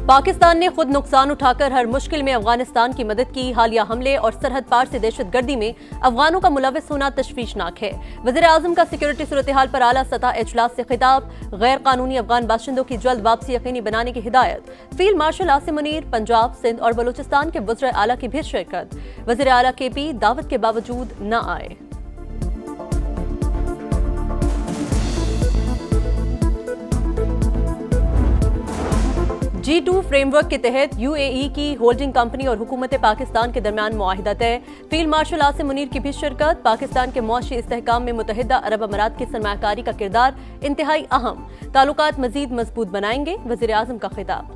पाकिस्तान ने खुद नुकसान उठाकर हर मुश्किल में अफगानिस्तान की मदद की। हालिया हमले और सरहद पार से दहशतगर्दी में अफगानों का मुलविस होना तशवीशनाक है। वज़ीर आज़म का सिक्योरिटी सूरत हाल पर आला सतह इजलास से खिताब। गैर कानूनी अफगान बाशिंदों की जल्द वापसी यकीनी बनाने की हिदायत। फील्ड मार्शल आसिम मुनीर, पंजाब, सिंध और बलूचिस्तान के वज़ीर आला की भी शिरकत। वज़ीर आला KP दावत के बावजूद न आए। G2 फ्रेमवर्क के तहत UAE की होल्डिंग कंपनी और हुकूमत पाकिस्तान के दरमियान मुआहिदा तय। फील्ड मार्शल आसिम मुनीर की भी शिरकत। पाकिस्तान के मुआशी इस्तेहकाम में मुत्तहिदा अरब अमारात की सरमायाकारी का किरदार इंतहाई अहम। ताल्लुकात मजीद मजबूत बनाएंगे, वज़ीर आज़म का खिताब।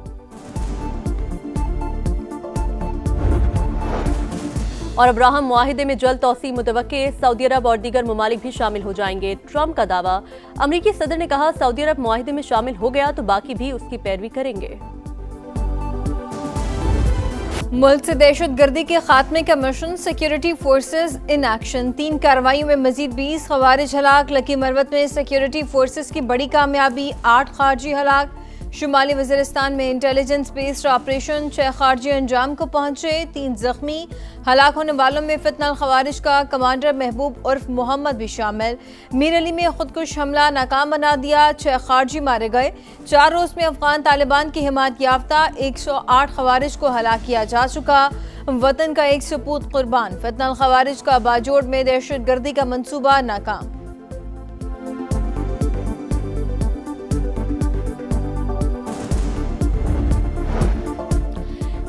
और अब्राहम मुआहिदे में जल्द तौसी मुतवक्के। सऊदी अरब और दीगर ममालिक भी शामिल हो जाएंगे। ट्रंप का दावा। अमरीकी सदर ने कहा, सऊदी अरब मुआहिदे में शामिल हो गया तो बाकी भी उसकी पैरवी करेंगे। मुल्क से दहशतगर्दी के खात्मे का mission, security forces in action. 3 कार्रवाइयों में मजीद 20 खवारिज हलाक। लकी मरवत में सिक्योरिटी फोर्सेज की बड़ी कामयाबी, 8 खारजी हलाक। शुमाली वज़ीरिस्तान में इंटेलिजेंस बेस्ड ऑपरेशन, 6 खारजी अंजाम को पहुंचे, 3 जख्मी। हलाक होने वालों में फितनल खवारिज का कमांडर महबूब उर्फ मोहम्मद भी शामिल। मीर अली में खुदकुश हमला नाकाम बना दिया, 6 खारजी मारे गए। 4 रोज में अफगान तालिबान की हिमायत याफ्ता 108 खवारिज को हलाक किया जा चुका। वतन का एक सपूत कुर्बान। फितनल खवारिज का बाजोड़ में दहशतगर्दी का मंसूबा नाकाम।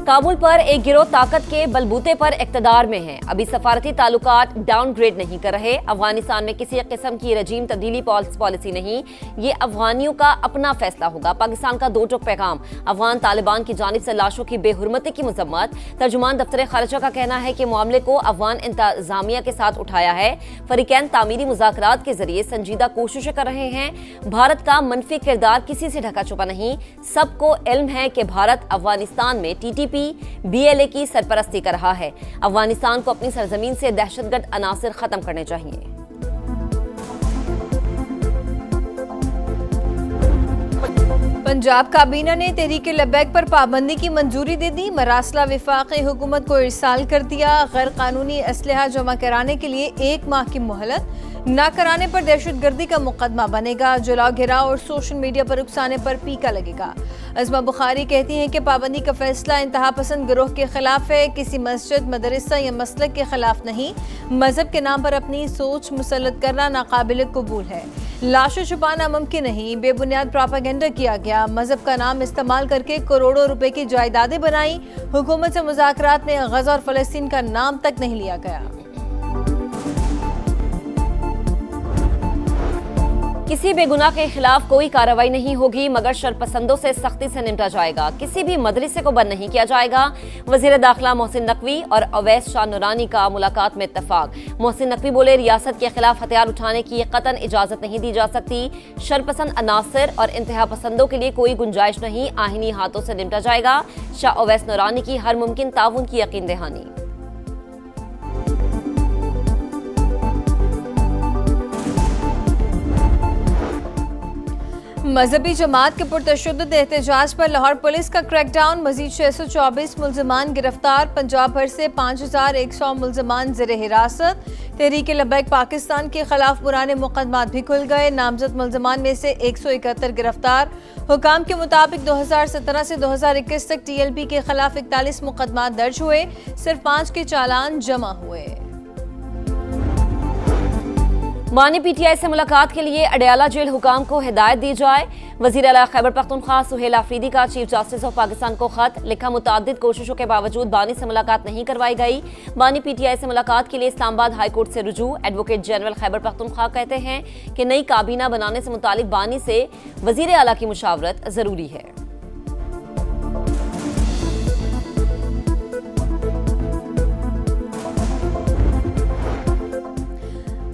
काबुल पर एक गिरोह ताकत के बलबूते पर इक्तदार में है। अभी सफारती ताल्लुकात डाउनग्रेड नहीं कर रहे। अफगानिस्तान में किसी किस्म की रजीम तब्दीली पॉलिसी नहीं, ये अफगानियों का अपना फैसला होगा। पाकिस्तान का 2 टुक पैगाम। अफगान तालिबान की जानिब से लाशों की बेहुरमती की मजम्मत। तर्जुमान दफ्तर खारजा का कहना है कि मामले को अफगान इंतजामिया के साथ उठाया है। फरीकैन तामीरी मुज़ाकरात के जरिए संजीदा कोशिशें कर रहे हैं। भारत का मनफी किरदार किसी से ढका छुपा नहीं। सबको इल्म है कि भारत अफगानिस्तान में TTP BLA की सरपरस्ती कर रहा है। अफगानिस्तान को अपनी सरजमीन से दहशतगर्द अनासिर खत्म करने चाहिए। पंजाब काबीना ने तहरीक लब्बैक पर पाबंदी की मंजूरी दे दी। मरासला विफाक़ी हुकूमत को इरसाल कर दिया। गैर कानूनी असलहा जमा कराने के लिए 1 माह की मोहलत। न कराने पर दहशतगर्दी का मुकदमा बनेगा। जुलाव घिराव और सोशल मीडिया पर उकसाने पर पीका लगेगा। अज़मा बुखारी कहती हैं कि पाबंदी का फैसला इंतहा पसंद गिरोह के खिलाफ है, किसी मस्जिद, मदरसा या मसलक के खिलाफ नहीं। मजहब के नाम पर अपनी सोच मुसल्लत करना नाकाबिल कबूल है। लाशें छुपाना मुमकिन नहीं। बेबुनियाद प्रोपेगेंडा किया गया। मजहब का नाम इस्तेमाल करके करोड़ों रुपए की जायदादें बनाई। हुकूमत से मुज़ाकरात में गज़ा और फ़लस्तीन का नाम तक नहीं लिया गया। किसी बेगुनाह के खिलाफ कोई कार्रवाई नहीं होगी, मगर शरपसंदों से सख्ती से निपटा जाएगा। किसी भी मदरसे को बंद नहीं किया जाएगा। वज़ीर दाखिला मोहसिन नकवी और अवैस शाह नूरानी का मुलाकात में इत्तफाक। मोहसिन नकवी बोले, रियासत के खिलाफ हथियार उठाने की कतन इजाजत नहीं दी जा सकती। शरपसंद अनासर और इंतहा पसंदों के लिए कोई गुंजाइश नहीं। आहिनी हाथों से निपटा जाएगा। शाह अवैस नूरानी की हर मुमकिन ताउन की यकीन दहानी। मजहबी जमात के पुरतशद्दुद एहतजाज पर लाहौर पुलिस का क्रैकडाउन। मजीद 624 मुल्ज़िमान गिरफ्तार। पंजाब भर से 5100 मुल्ज़िमान ज़ेर हिरासत। तहरीक लब्बैक पाकिस्तान के खिलाफ पुराने मुकदमात भी खुल गए। नामजद मुल्ज़िमान में से 171 गिरफ्तार। हुकाम के मुताबिक 2017 से 2021 तक TLP के खिलाफ 41 मुकदमात दर्ज हुए। सिर्फ 5 के चालान जमा हुए। बानी PTI से मुलाकात के लिए अडयाला जेल हुकाम को हिदायत दी जाए। वज़ीर आला खैबर पख्तूनख्वा सुहेल आफरीदी का चीफ जस्टिस ऑफ पाकिस्तान को खत लिखा। मुताद्दिद कोशिशों के बावजूद बानी से मुलाकात नहीं करवाई गई। बानी PTI से मुलाकात के लिए इस्लामाबाद हाई कोर्ट से रुजू। एडवोकेट जनरल खैबर पख्तूनख्वा कहते हैं कि नई काबीना बनाने से मुतालिक बानी से वज़ीर आला की मुशावरत जरूरी है।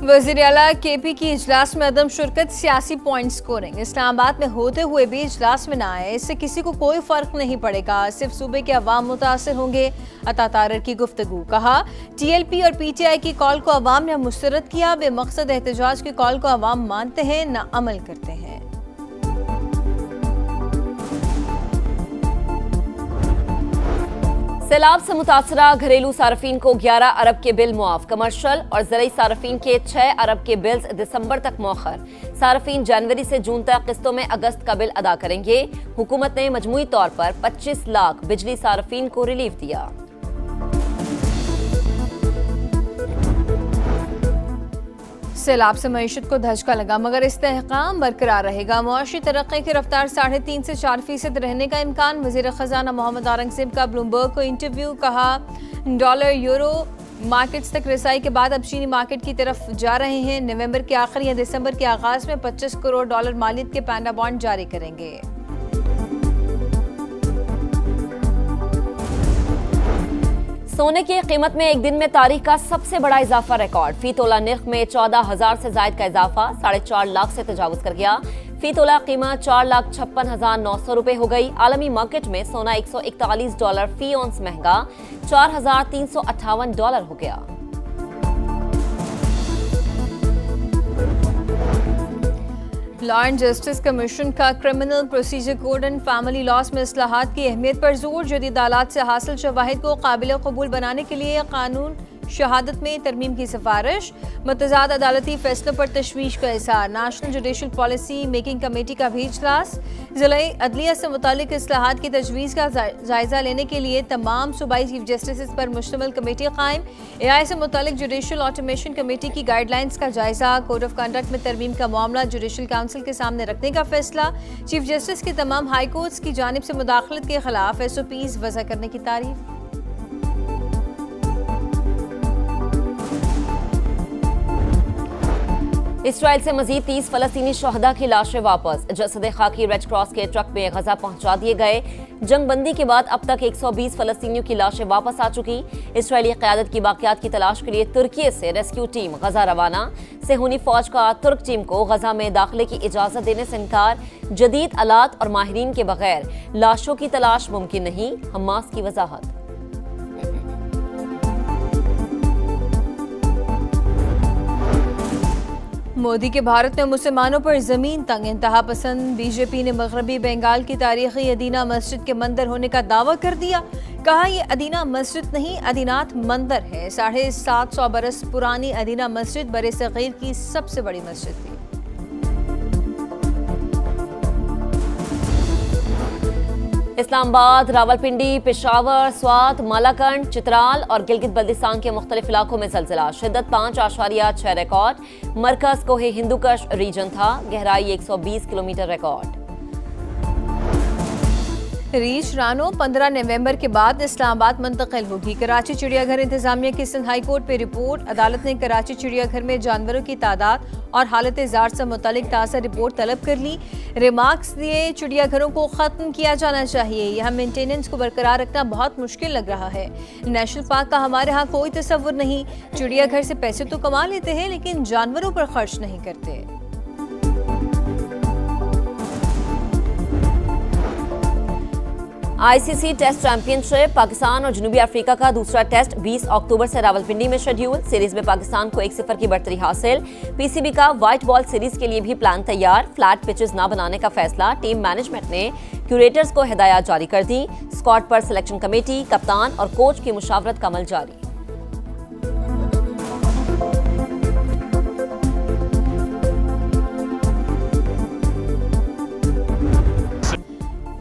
वज़ीर आला KP की इजलास में अदम शिरकत, सियासी पॉइंट स्कोरिंग। इस्लामाबाद में होते हुए भी इजलास में न आए, इससे किसी को कोई फर्क नहीं पड़ेगा, सिर्फ सूबे के अवाम मुतासर होंगे। अता तारर की गुफ्तगू। कहा, TLP और PTI की कॉल को अवाम ने मुस्तरद किया। बेमकसद एहतजाज की कॉल को अवाम मानते हैं, न अमल करते हैं। सैलाब से मुतासरा घरेलू सार्फिन को 11 अरब के बिल मुआफ। कमर्शियल और ज़रई सार्फिन के 6 अरब के बिल्स दिसंबर तक मौखर। सार्फिन जनवरी से जून तक किस्तों में अगस्त का बिल अदा करेंगे। हुकूमत ने मजमूई तौर पर 25 लाख बिजली सार्फिन को रिलीफ दिया। सैलाब से मईशत को धचका लगा मगर इस्तेहकाम बरकरार रहेगा। मुआशी तरक्की की रफ्तार 3.5 से 4% रहने का इम्कान। वज़ीर ख़जाना मोहम्मद औरंगज़ेब का ब्लूमबर्ग को इंटरव्यू। कहा डॉलर यूरो मार्केट्स तक रसाई के बाद अब चीनी मार्केट की तरफ जा रहे हैं। नवंबर के आखिर या दिसंबर के आगाज में 25 करोड़ डॉलर मालियत के पैंडा बॉन्ड जारी करेंगे। सोने की कीमत में एक दिन में तारीख का सबसे बड़ा इजाफा रिकॉर्ड। फी तोला निर्ख में 14,000 से जायद का इजाफा 4.5 लाख से तजावुज कर गया। फी तोला कीमत 4,56,900 रुपए हो गई। आलमी मार्केट में सोना $141 फी औंस महंगा $4,358 हो गया। लॉ एंड जस्टिस कमीशन का criminal procedure code and family loss में इस्लाहात की अहमियत पर जोर। जदीद आलात से हासिल शवाहिद को काबिल कबूल बनाने के लिए कानून शहादत में तरमीम की सिफारिश। मुतज़ाद अदालती फैसलों पर तशवीश का इज़हार। National judicial policy making committee का भी इजलास। ज़िला अदलिया से मुतालिक इस्लाहात की तजवीज़ का जायजा लेने के लिए तमाम सूबाई चीफ जस्टिस पर मुश्तमिल कमेटी कायम। AI से मुतालिक जुडिशल ऑटोमेशन कमेटी की गाइडलाइंस का जायजा। कोड ऑफ कंडक्ट में तरमीम का मामला जुडिशल काउंसिल के सामने रखने का फैसला। चीफ जस्टिस की तमाम हाई कोर्ट्स की जानिब से मुदाखलत के खिलाफ SOPs वज़ा करने की तारीफ। इसराइल से मजीद 30 फलस्तीनी शहदा की लाशें वापस। जसद खाकी रेड क्रॉस के ट्रक में गजा पहुंचा दिए गए। जंगबंदी के बाद अब तक 120 फलस्तीनियों की लाशें वापस आ चुकी। इसराइली क़यादत की बाकियात की तलाश के लिए तुर्की से रेस्क्यू टीम गजा रवाना। सेहूनी फौज का तुर्क टीम को गजा में दाखिले की इजाजत देने से इनकार। जदीद आलात और माहिरीन के बगैर लाशों की तलाश मुमकिन नहीं। हमास की वजाहत। मोदी के भारत में मुसलमानों पर जमीन तंग। इंतहा पसंद बीजेपी ने मगरबी बंगाल की तारीखी अदीना मस्जिद के मंदिर होने का दावा कर दिया। कहा यह अदीना मस्जिद नहीं अदीनाथ मंदिर है। 750 बरस पुरानी अदीना मस्जिद बरे सगीर की सबसे बड़ी मस्जिद थी। इस्लामाबाद, रावलपिंडी, पेशावर, स्वात, मालाकंड, चित्राल और गिलगित बल्दिस्तान के मुख्तलिफ इलाकों में ज़लज़ला। शिद्दत 5.6 रिकॉर्ड। मरकज कोहे हिंदुकश रीजन था। गहराई 120 किलोमीटर रिकॉर्ड। रीछ रानो 15 नवंबर के बाद इस्लामाबाद मुंतकिल होगी। कराची चिड़ियाघर इंतजामिया की सिंध हाई कोर्ट पे रिपोर्ट। अदालत ने कराची चिड़ियाघर में जानवरों की तादाद और हालत ज़ार से मुतालिक ताज़ा रिपोर्ट तलब कर ली। रिमार्क्स दिए चिड़ियाघरों को ख़त्म किया जाना चाहिए। यहाँ मेंटेनेंस को बरकरार रखना बहुत मुश्किल लग रहा है। नेशनल पार्क का हमारे यहाँ कोई तसव्वुर नहीं। चिड़ियाघर से पैसे तो कमा लेते हैं लेकिन जानवरों पर खर्च नहीं करते। ICC टेस्ट चैंपियनशिप पाकिस्तान और जनूबी अफ्रीका का दूसरा टेस्ट 20 अक्टूबर से रावलपिंडी में शेड्यूल। सीरीज में पाकिस्तान को 1-0 की बढ़तरी हासिल। PCB का व्हाइट बॉल सीरीज के लिए भी प्लान तैयार। फ्लैट पिचेस न बनाने का फैसला। टीम मैनेजमेंट ने क्यूरेटर्स को हिदायत जारी कर दी। स्क्वाड पर सिलेक्शन कमेटी, कप्तान और कोच की मुशावरत का अमल जारी।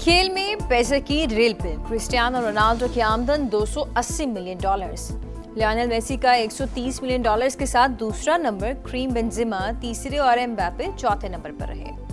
खेल में पैसे की रेल पे क्रिस्टियानो रोनाल्डो की आमदन $280 मिलियन। लियोनेल मेसी का $130 मिलियन के साथ दूसरा नंबर। क्रीम बेंजेमा तीसरे और एम्बापे चौथे नंबर पर रहे।